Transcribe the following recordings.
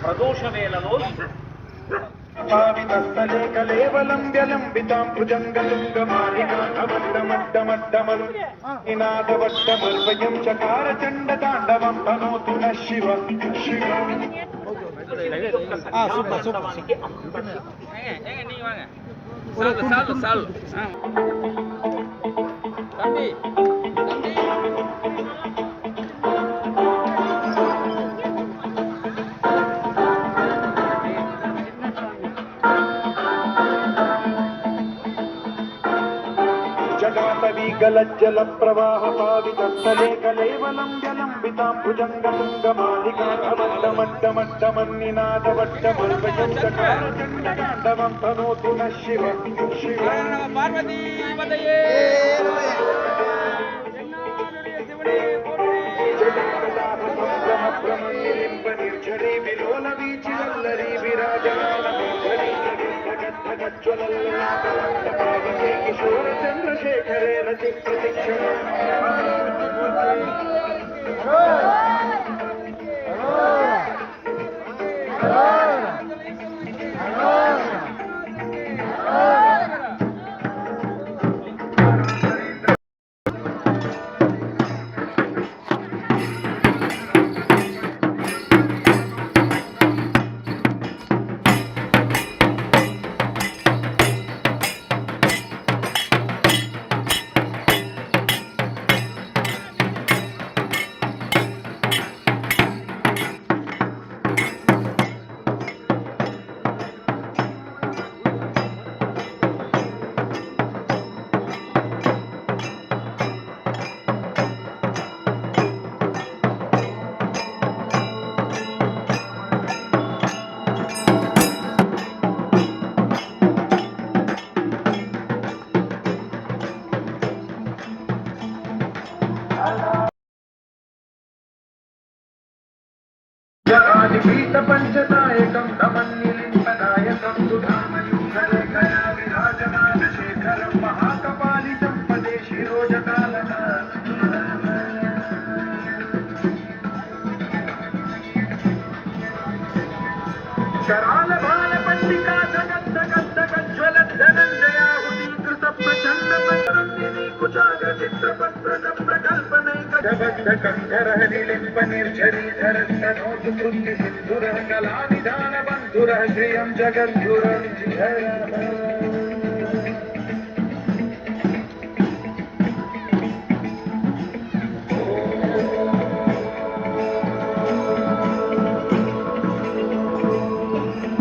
ప్రదోషవేళలో పావితస్థలే కలేవలం వ్యలంబితాం భుజంగతుంగమాలికామడ్డమడ్డమడ్డమల్ నినాదవడ్డమర్వయం చకార చండ తాండవం తనోతు న Shiva Shiva. Super super ஏங்க நீங்க வாங்க சாலு சாலு தம்பி தம்பி జగతవీగలజ్జల ప్రవాహ పావితస్థలే కలేవలం వ్యలంబితాం భుజంగతుంగమాలికామడ్డమడ్డమడ్డమన్నినాదవడ్డమర్వయం చకార చండ తాండవం తనోతు న శివ శివ. பார்வதி பதையே నిర్జరీ విలోల వీచిలల్లరీ విరాజమానజ్వలల్లాపవంతపావకే కిశోర చంద్రశేఖరే రతి ప్రతిక్షణ. ఆదిపీఠ పంచదాయకం నమన్నిలింపదాయకం సుధామయూఖరేఖయా విరాజమాన శేఖరం మహాకపాలితం పదే శిరోజకాలన. కరాల బాల పండికా జగద్దగద్దగజ్వల ధనంజయాహుతీకృత ప్రచండ పత్రందిని కుచాగ చిత్రపత్రక ప్రకల్పనైక జగద్దకంధరః నిలింప నిర్ఝరీధరస్తనోతు కృత్తి సిద్ధురః కళానిధాన బంధురః శ్రియం జగద్గురం జిహరః.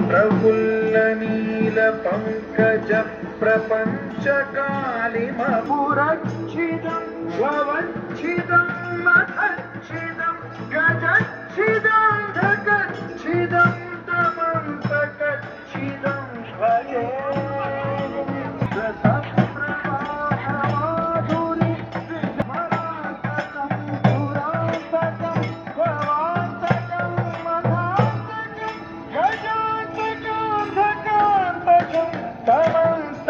ప్రఫుల్ల నీల పంకజ ప్రపంచకాలిమపురచ్చిదం భవచ్చిదం మహచ్చిదం గజచ్చిదం ధగచ్చిదం తమంతకచ్చిదం భజే. రసప్రవాహమాధురి విస్మరాంతకం పురాంతకం భవాంతకం మహాంతకం గజాంతకం ధకాంతకం తమంత.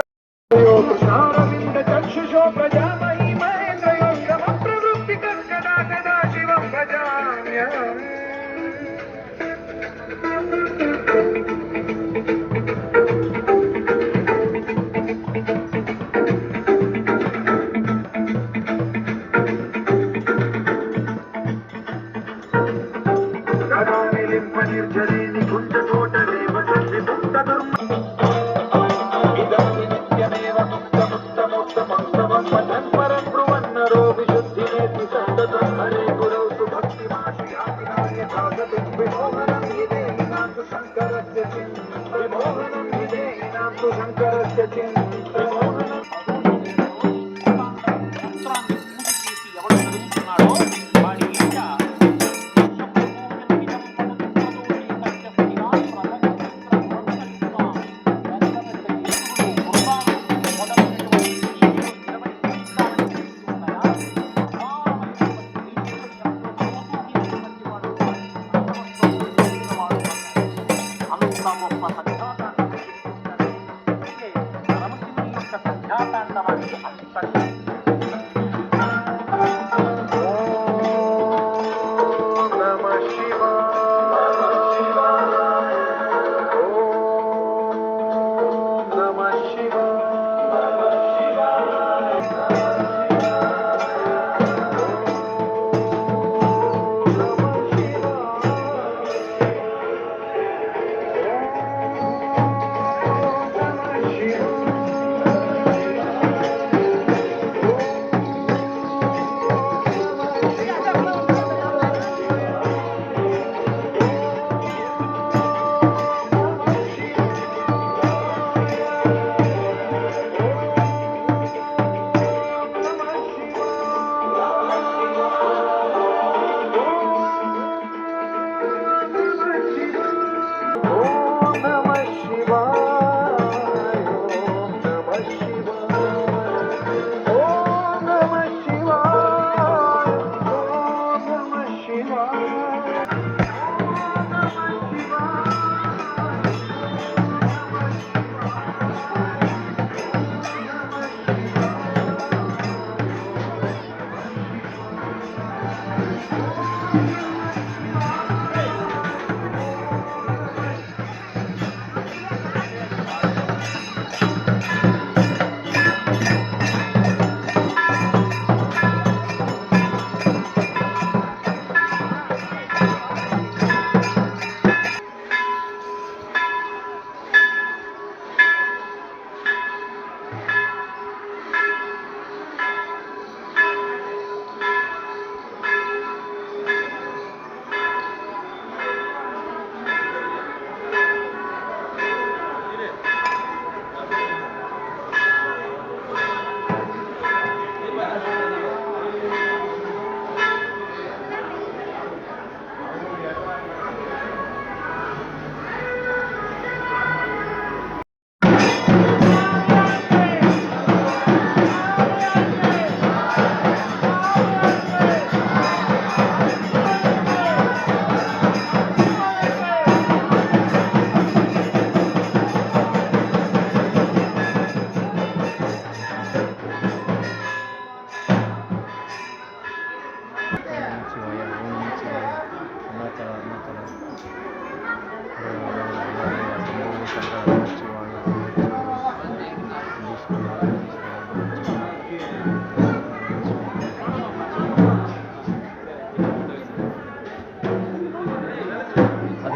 కృష్ణారవింద చక్షుషో ప్రజామహీ మహేంద్రయోగమ ప్రవృత్తి కర్కటా సదా శివం భజామ్యహం. గదానిలింప నిర్జరీ నికుంజ కోట దేవసంధి ముక్త దుర్మ నిత్యమేవ ముక్తముత్తమోత్తమోత్తమం పఠన్ పరం బ్రువన్నరో విశుద్ధినేతి సంతతం హరే గురౌ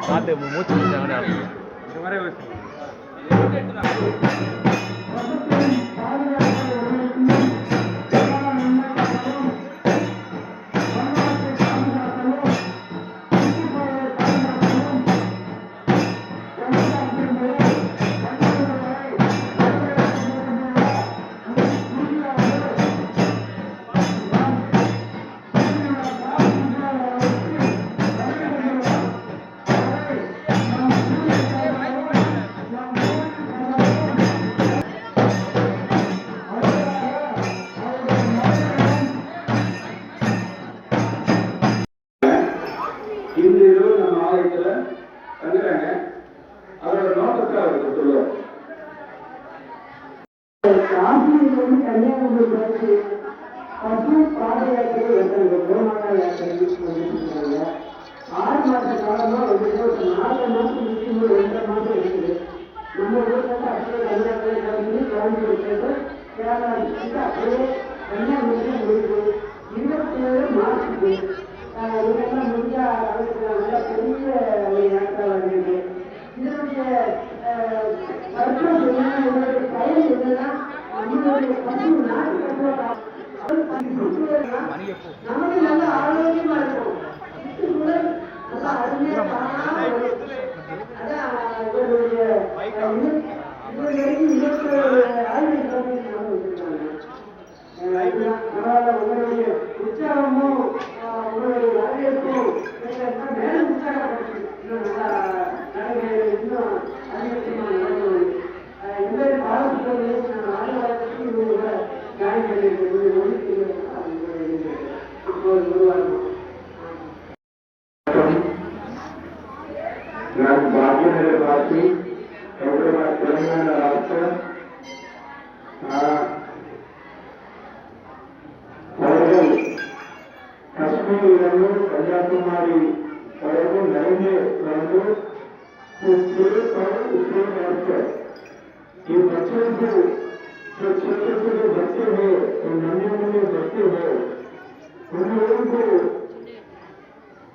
காற்று மூச்சு இந்த மாதிரி இந்த இரவு நம்ம ஆலயத்துல தங்குறாங்க. அதோட நோக்கத்தை அவருக்கு சொல்லுவார். காசியிலிருந்து கன்னியாகுமரி போச்சு பசு பாத யாத்திரை எங்களுக்கு 3 நாள் யாத்திரை வந்துருக்காங்க. 6 மாத காலமா வந்து 4 மாதம் முடிக்கும் 2 மாதம் இருக்குது. நம்ம ஊர்ல அப்படியே கன்னியாகுமரி கிளம்பி விட்டு கேரளா அப்படியே கன்னியாகுமரி முடிவு 27 மார்ச்சுக்கு இதெல்லாம் முடிஞ்சா நல்ல பெரிய யாத்திரை வருது. இதனுடைய வருஷம் இதனுடைய பயன் என்னன்னா நம்மளுடைய பசு நாட்டு நமக்கு நல்ல ஆரோக்கியமா இருக்கும். சுற்றுச்சூழல் நல்ல அருமையா அதான் இவருடைய இதுவரைக்கும் 27 ஆய்வு வச்சிருக்காங்க. உங்களுடைய உற்சாகமும் నాకు భాగ్యనగర వాసి హైదరాబాద్ తెలంగాణ రాష్ట్ర వరంగల్ కశ్మీర్ కన్యాకుమారి వరకు నైన్య రంగు उसके ये बच्चों को जो छोटे छोटे बच्चे हैं और नन्हे नन्हे बच्चे हैं उन लोगों को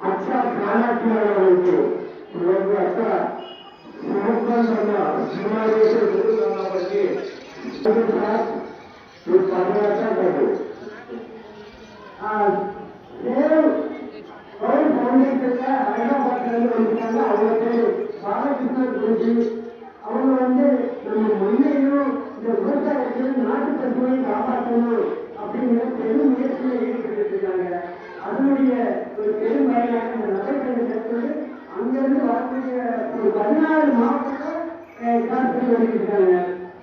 अच्छा खाना खिलाना उनको उन लोगों को अच्छा सेहतमंद करना बीमारी से दूर करना पड़े उसके साथ ये पानी अच्छा कर दो और फाउंडेशन का हैदराबाद இருக்காங்க அவங்களுக்கு பாலகிருஷ்ணன் குறிச்சி அவங்க நம்ம மண்ணையும் இந்த விவசாயத்தையும் நாட்டு தத்துவையும் காப்பாற்றணும் அப்படிங்கிற பெரும் முயற்சியில் ஈடுபட்டு இருக்காங்க. அதனுடைய ஒரு பெரும் வகையான இந்த நடைபெற்றது அங்கிருந்து வரக்கூடிய ஒரு 14 மாவட்டத்தில் காத்து வருகிறாங்க.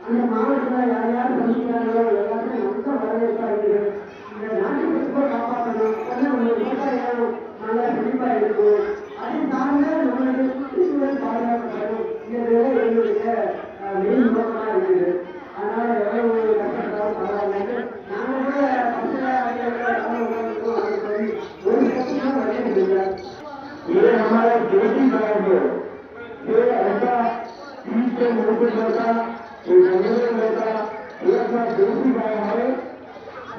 அந்த மாவட்டத்தில் யார் யார் சந்திக்கிறாங்களோ எல்லாத்தையும் நல்ல வரவேற்பார்கள். இந்த நாட்டு தத்துவை காப்பாற்றணும் நம்ம விவசாயம் நல்லா செழிப்பா இருக்கும். அதை சார்ந்த நம்மளுடைய சுற்றுச்சூழல் பாதுகாக்கப்படும் என்னுடைய மெயின் நோக்கமாக இருக்குது. அதனால எவ்வளவு கஷ்டப்பட்டாலும் பரவாயில்லை. நாங்கள் கூட ஒரு கஷ்டம் வரைய முடியல. ये हमारा देसी गाय है, ये ऐसा 30 से 90 का ये जंगल में का ये अपना देसी गाय है.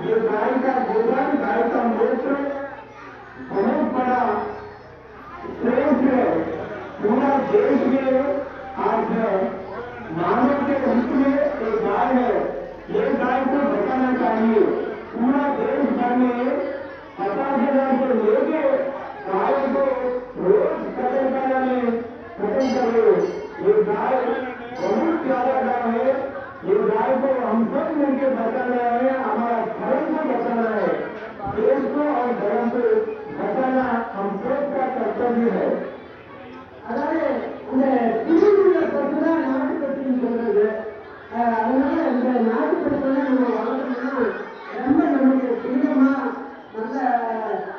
ये गाय का गोबर गाय का मूत्र बहुत बड़ा श्रेष्ठ है. पूरा देश में आज मानव के हित में एक गाय है. ये गाय को बचाना चाहिए. पूरा देश भर में 50,000 से लेके गाय को रोज कदम कराने खत्म करे. ये गाय बहुत प्यारा गाय है. ये गाय को हम सब मिलकर बचाना है. हमारा धर्म को बचाना है. देश को और धर्म को बचाना हम सबका कर्तव्य है. அதாவது இந்த திருவிழா பற்றி தான் நாட்டு பற்றின்னு சொல்றது. அதனால இந்த நாட்டு பற்றி நம்ம வளர்க்கணும்னா ரொம்ப நம்மளுக்கு புனிதமா நல்ல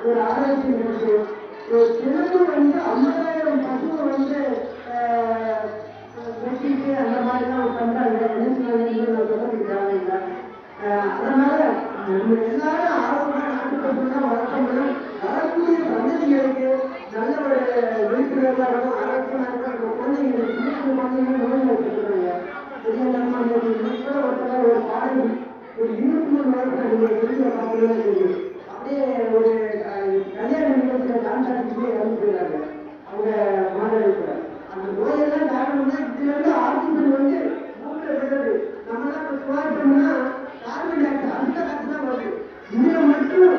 ஒரு ஆரோக்கியம் இருக்கு. சிறப்பு 50,000 பசுவை வெட்டிட்டு அந்த மாதிரிலாம் பண்றாங்க. நான் சொல்லிக்கிறாங்க. அதனால நம்ம எல்லாரும் ஆரோக்கியமான நாட்டு பற்றி தான் வளர்க்கணும். வரக்கூடிய சந்ததிகளுக்கு நல்ல ஒரு விழிப்புணர்வாக இருக்கும். ஆரோக்கியமாக இருக்கும். குழந்தைங்களுக்கு நோய் வச்சுருக்காங்க. கூட ஒருத்தர் ஒரு பாடல் ஒரு 23 வயசுல வெளியில பார்க்கணும் தெரியும். அப்படியே ஒரு கல்யாண நிகழ்ச்சியில கான்ட்ராக்ட் இறந்துருக்காங்க அவங்க மாணவர்கள். அந்த நோயெல்லாம் காரணம்னா இதுல இருந்து ஆக்சிஜன் மூக்கில் விடுறது. நம்மளாம் சுவாசம்னா கார்பன் டை ஆக்சைடு அந்த காற்று தான் வருது. இதுல மட்டும்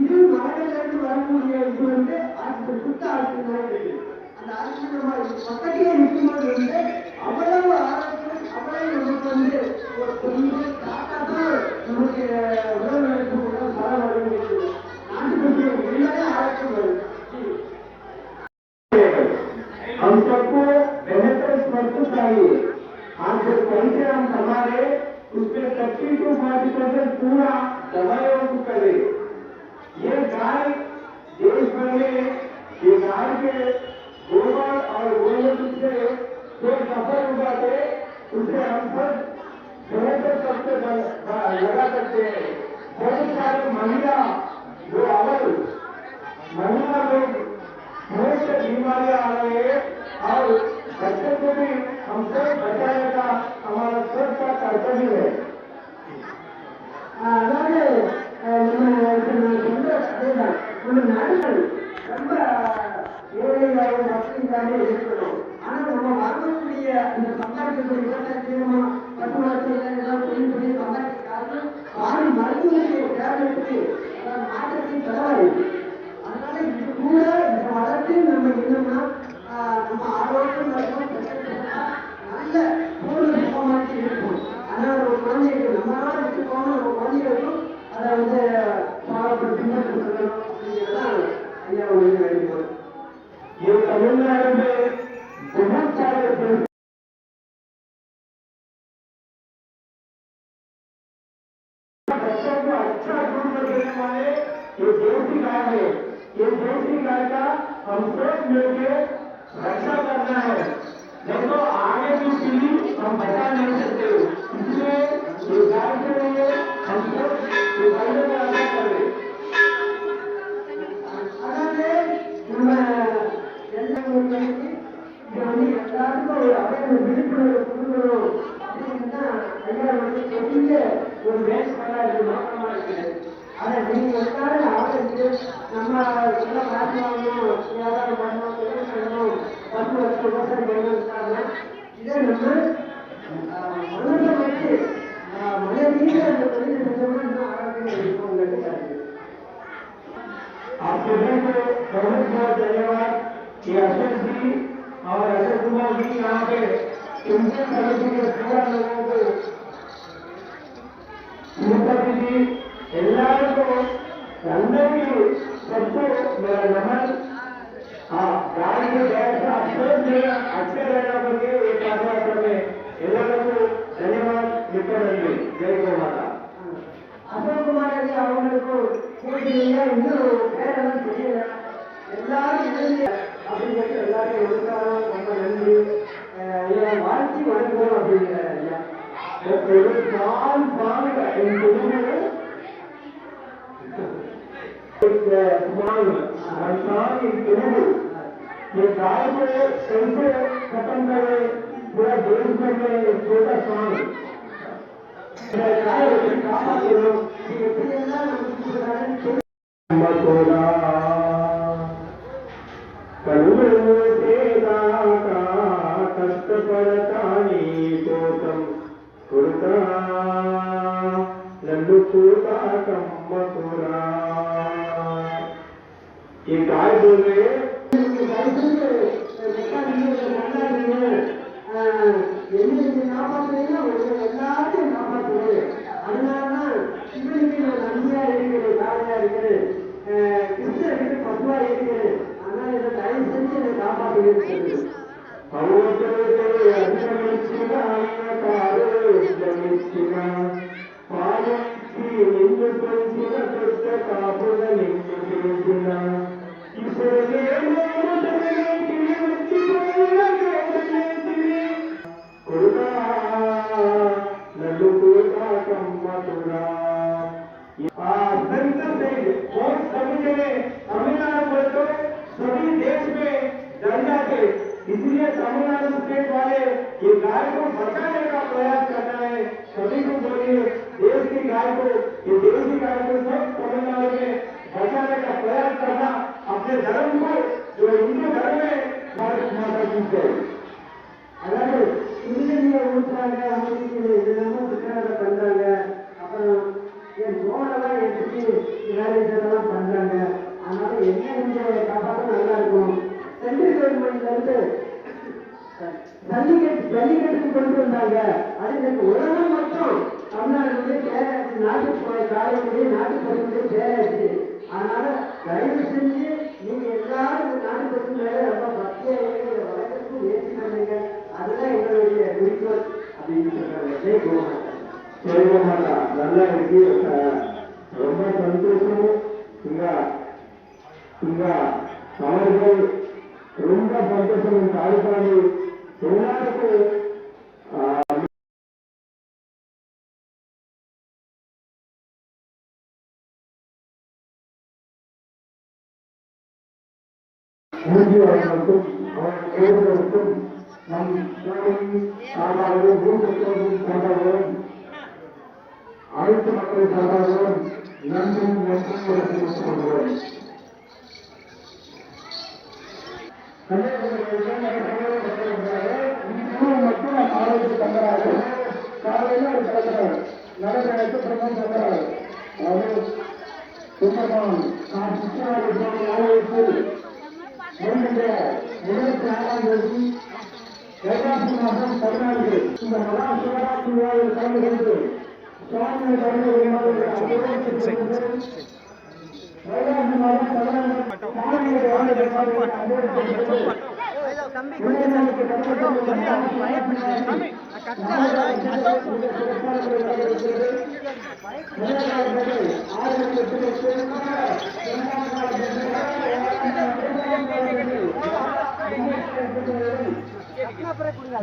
இது மரங்கள்ல இருந்து வரக்கூடிய இது ஆக்சிஜன் சுத்த ஆக்சிஜன் இருக்கு. அந்த ஆக்சிஜன் நம்ம பக்கத்திலே நிற்கும்போது அவ்வளவு ஆரோக்கியம் அவ்வளவு நமக்கு ஒரு கொஞ்சம் காட்டாதான் நமக்கு உடல் நடக்கும் பல வகைகள் நாட்டுக்கு எல்லாமே ஆரோக்கியம் வரும். हम सबको बेहतर स्वस्थ चाहिए. आज जो पैसे हम कमा रहे उसमें 30 to 40% पूरा दवाइयों को करे. ये गाय देश भर में ये गाय के गोबर और गोमूत्र से जो फसल उगाते उससे हम सब बेहतर सबसे लगा सकते हैं. बहुत सारे महिला जो अवल महिला लोग बहुत से बीमारियां आ रही है और बच्चों को भी हमसे बचाने का हमारा सबका कर्तव्य है. அதாவது நம்ம நாடுகள் ரொம்ப ஏழையாகவும் வசதிக்காக இருக்கணும். ஆனால் நம்ம வாங்கக்கூடிய அந்த சம்பாதிக்கக்கூடிய விவசாயமா பட்டு வளர்ச்சியில் ஏதாவது தொழில் சம்பாதிக்காது வாரி மருந்துகளுக்கு தேவைக்கு மாற்றத்தை செலவாயிருக்கு. அதனால இது கூட இதை வளர்த்து நம்ம என்னன்னா நம்ம ஆரோக்கியம் நல்ல பூர்ண சுகமாக இருக்கும். அதனால ஒரு குழந்தைக்கு நம்மளால விட்டு போகணும். நம்ம குழந்தைகளுக்கும் அதை பின்பற்ற சொல்லணும் அப்படிங்கிறதான் ஐயா வேண்டுகோள். ये तमिलनाडु में बहुत सारे बच्चों को अच्छा दूध देने वाले ये देसी गाय है. ये देसी गाय का हम सब मिलकर रक्षा करना है, नहीं तो आगे की पीढ़ी हम बचा नहीं सकते। इसलिए ये गाय के लिए हमको सिपाहियों को रक्षा करें। அதாவது நம்ம எல்லாருக்கும் அவர்கள் விழிப்புணர்வு கொடுக்கணும் அப்படின்னா ஐயா பெரிய ஒரு வேலைப்பாடு நோக்கமா இருக்குது. அதை நீங்க எல்லாரும் ஆதரிச்சு நம்ம எல்லாம் காசு வாங்கணும், வியாபாரம் பண்ணணும், தொழில் பண்ணணும், 10 வருஷம் விவசாயம் பண்ணணும்னாங்க இதை நம்ம மனதை வச்சு மனதீர அந்த தொழில் செஞ்சோம்னா இன்னும் ஆரோக்கியம் இருக்கும். आप सभी को बहुत बहुत धन्यवाद कि अशोक जी और अशोक कुमार जी यहाँ पे उनके समिति के पूरा लोगों को श्रीमती जी எல்லாருக்கும் అందరికీ सबको मेरा नमन। गाड़ी के बैठ अच्छे रहना करके एक आधार में எல்லாருக்கும் धन्यवाद लिखकर रहेंगे। जय गौ माता। அசோக் குமார் ஐயா அவங்களுக்கும் இன்னும் பேரெல்லாம் தெரியல, எல்லாரும் இணைந்து அப்படின்னு சொல்லி எல்லாரும் ஒழுங்காரம் ரொம்ப நன்றி ஐயா வாழ்த்தி வணங்குவோம் அப்படிங்கிற ஐயா. ये गाय को कैसे खत्म करे पूरा देश में एक छोटा सॉन्ग కష్టపడతాని కోసం కురుతా నన్ను చూడా కమ్మకురా। ये गाय बोल रहे எல்லாத்தையும் காப்பாற்றுவது, அதனாலதான் சிவனுக்கு நன்றியா இருக்கிறது, தாயா இருக்கிறது, கிருஷ்ணருக்கு பசுவா இருக்கிறது. அதனால இதை தயவு செஞ்சு என்னை காப்பாற்றுகிறது. सभी देश में डर जाते, इसलिए तमिलनाडु स्टेट वाले ये गाय को बचाने का प्रयास करना है। सभी को बोलिए देश की गाय को, ये देश की गाय को सब तमिलनाडु में बचाने का प्रयास करना, अपने धर्म को जो हिंदू धर्म है भारत माता की जय। அதாவது இந்திய ஊற்றாங்க அமைதிக்கு இதெல்லாம் சுற்றாக பண்றாங்க, அப்புறம் என் போனெல்லாம் எடுத்துட்டு வேலை இதெல்லாம் பண்றாங்க. அதனால என்ன இந்த காப்பாற்ற நல்லா இருக்கும். சென்ட்ரல் கவர்மெண்ட்ல இருந்து ஜல்லிக்கட்டுக்கு கொண்டு வந்தாங்க. அது எனக்கு உலகம் மட்டும் தமிழ்நாடு பேராச்சு, நாட்டுப்படை காலையிலேயே நாட்டுப்படையிலேயே பேராச்சு. அதனால தயவு செஞ்சு நீங்க எல்லாரும் இந்த நாட்டுப்படை மேல ரொம்ப பக்தியா இருக்கிற வழக்கத்துக்கு முயற்சி பண்ணுங்க. அதுதான் எங்களுடைய குறிக்கோள் அப்படின்னு சொல்றாங்க. ஜெய் கோமாதா. ஜெய் கோமாதா. நல்லா இருக்கு, ரொம்ப சந்தோஷம். ఇంకా அவர்கள் ரொம்ப சந்தோஷம் தாய்ப்பாடு எல்லாருக்கும் அவர்களுக்கும் அவர்களுக்கும் நம் சார்பாகவும் பூசத்தோடும் சார்பாகவும் அனைத்து மக்கள் சார்பாகவும் நன்றும் கொள்கிறோம். மட்டும் ஆரோக்கிய தங்கராக காலையில் ஒரு தலைவர் நடக்க பிரபலம் தங்கராக அது சுத்தமான் நான் சுற்றுலா ஆலயத்தில் வருகின்ற 26ஆம் தேதி வைகாசி மாதம் 14 இந்த மகா சிவராத்திரி விழாவில் கலந்து கொண்டு சுவாமியை கலந்து வைகாசி மாதம் 14 மருத்துவ